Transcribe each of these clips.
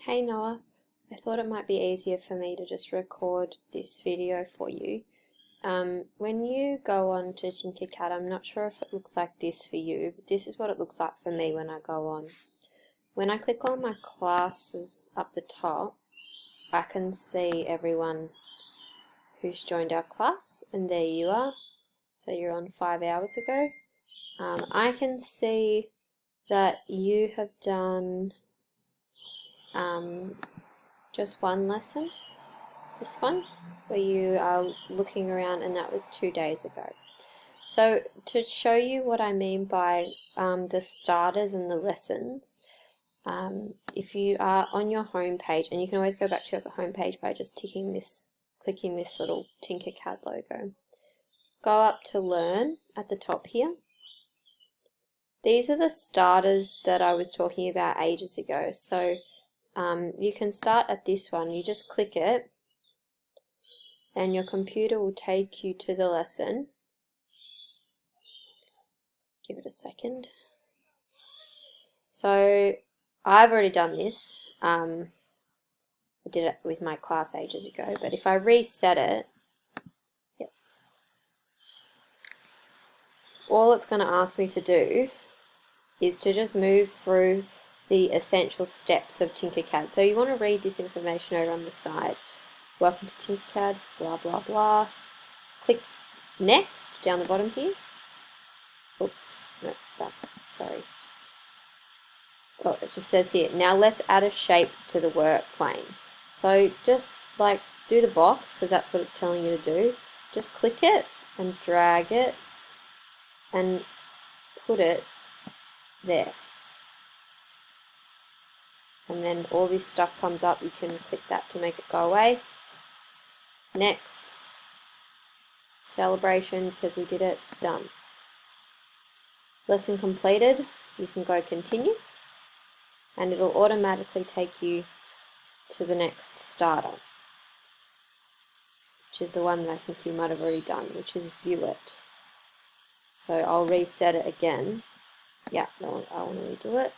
Hey Noah, I thought it might be easier for me to just record this video for you. When you go on to Tinkercad, I'm not sure if it looks like this for you, but this is what it looks like for me when I go on. When I click on my classes up the top, I can see everyone who's joined our class, and there you are. So you're on 5 hours ago. I can see that you have done just one lesson, this one, where you are looking around, and that was 2 days ago. So to show you what I mean by the starters and the lessons, if you are on your home page, and you can always go back to your home page by just clicking this little Tinkercad logo. Go up to Learn at the top here. These are the starters that I was talking about ages ago. So you can start at this one. You just click it, and your computer will take you to the lesson. Give it a second. So I've already done this. I did it with my class ages ago, but if I reset it, yes, all it's going to ask me to do is to just move through the essential steps of Tinkercad. So you want to read this information over on the side. Welcome to Tinkercad, blah, blah, blah. Click Next down the bottom here. Oops, no, back, sorry. Oh, it just says here, now let's add a shape to the work plane. So just like do the box, because that's what it's telling you to do. Just click it and drag it and put it there. And then all this stuff comes up. You can click that to make it go away. Next. Celebration, because we did it. Done. Lesson completed. You can go continue, and it'll automatically take you to the next starter, which is the one that I think you might have already done, which is view it. So I'll reset it again. Yeah, no, I want to redo it.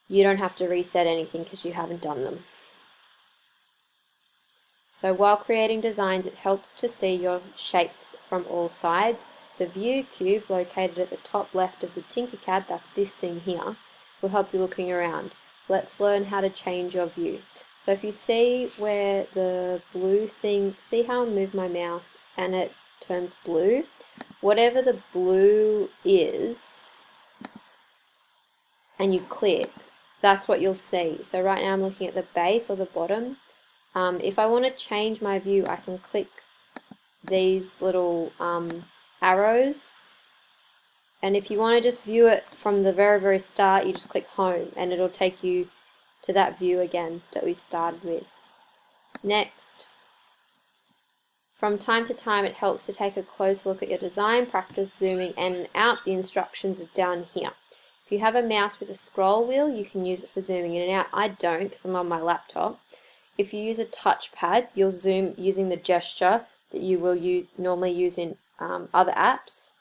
You don't have to reset anything because you haven't done them. So while creating designs, it helps to see your shapes from all sides. The view cube located at the top left of the Tinkercad, that's this thing here, will help you looking around. Let's learn how to change your view. So if you see where the blue thing, see how I move my mouse and it turns blue? Whatever the blue is, and you click, that's what you'll see. So right now I'm looking at the base or the bottom. If I want to change my view, I can click these little arrows, and if you want to just view it from the very, very start, you just click home and it'll take you to that view again that we started with. Next. From time to time, it helps to take a close look at your design, practice zooming in and out. The instructions are down here. If you have a mouse with a scroll wheel, you can use it for zooming in and out. I don't, because I'm on my laptop. If you use a touchpad, you'll zoom using the gesture that you will normally use in other apps.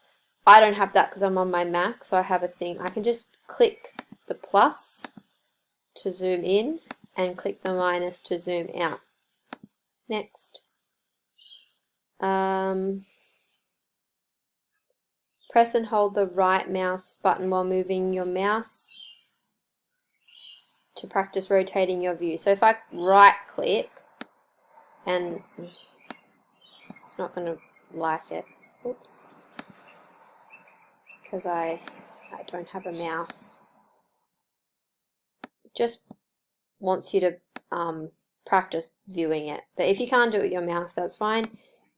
I don't have that because I'm on my Mac, so I have a thing. I can just click the plus to zoom in and click the minus to zoom out. Next. Press and hold the right mouse button while moving your mouse to practice rotating your view. So if I right click, and it's not going to like it, oops, because I don't have a mouse. It just wants you to practice viewing it. But if you can't do it with your mouse, that's fine.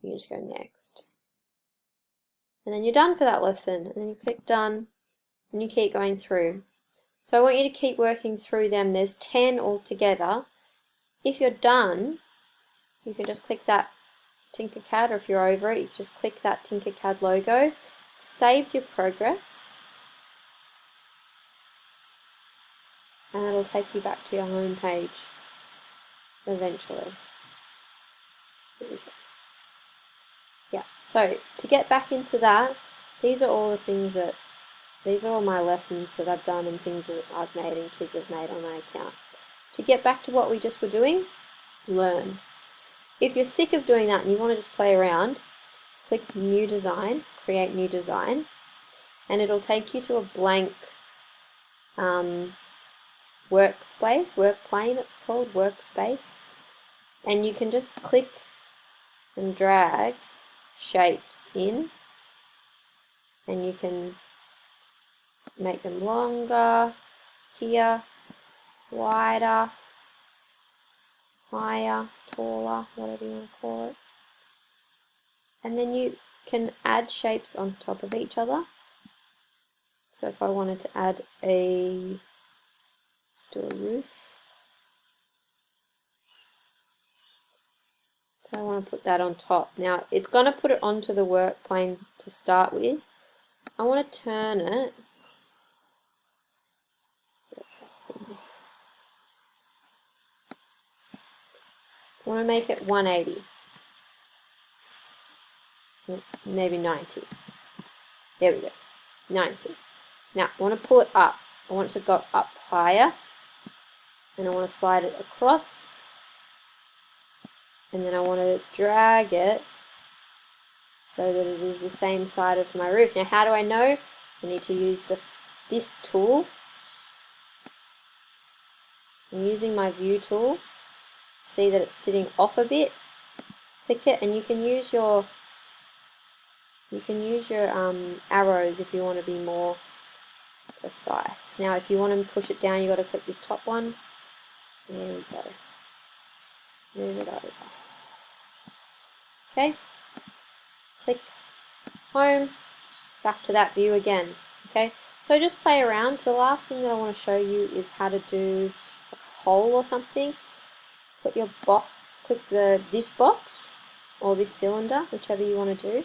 You can just go next. And then you're done for that lesson. And then you click done, and you keep going through. So I want you to keep working through them. There's 10 altogether. If you're done, you can just click that Tinkercad, or if you're over it, you can just click that Tinkercad logo. It saves your progress, and it'll take you back to your home page eventually. Here we go. Yeah, so to get back into that, these are all the things that These are all my lessons that I've done and things that I've made and kids have made on my account. To get back to what we just were doing, learn. If you're sick of doing that and you want to just play around, click New Design, Create New Design, and it'll take you to a blank workplane it's called, workspace. And you can just click and drag shapes in, and you can make them longer, here, wider, higher, taller, whatever you want to call it. And then you can add shapes on top of each other. So if I wanted to add let's do a roof. So I want to put that on top. Now it's going to put it onto the work plane to start with. I want to turn it. I want to make it 180. Maybe 90. There we go. 90. Now I want to pull it up. I want it to go up higher. And I want to slide it across. And then I want to drag it so that it is the same side of my roof. Now how do I know? I need to use this tool. I'm using my view tool. See that it's sitting off a bit. Click it, and you can use your arrows if you want to be more precise. Now if you want to push it down, you've got to click this top one. There we go. Move it over. Okay. Click home. Back to that view again. Okay. So just play around. The last thing that I want to show you is how to do a hole or something. Put your click this box or this cylinder, whichever you want to do.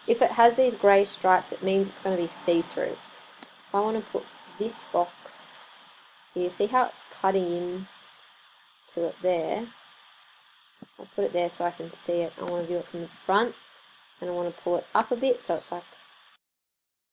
If it has these grey stripes, it means it's going to be see-through. If I want to put this box here, see how it's cutting in to it there? I'll put it there so I can see it. I want to view it from the front, and I want to pull it up a bit so it's like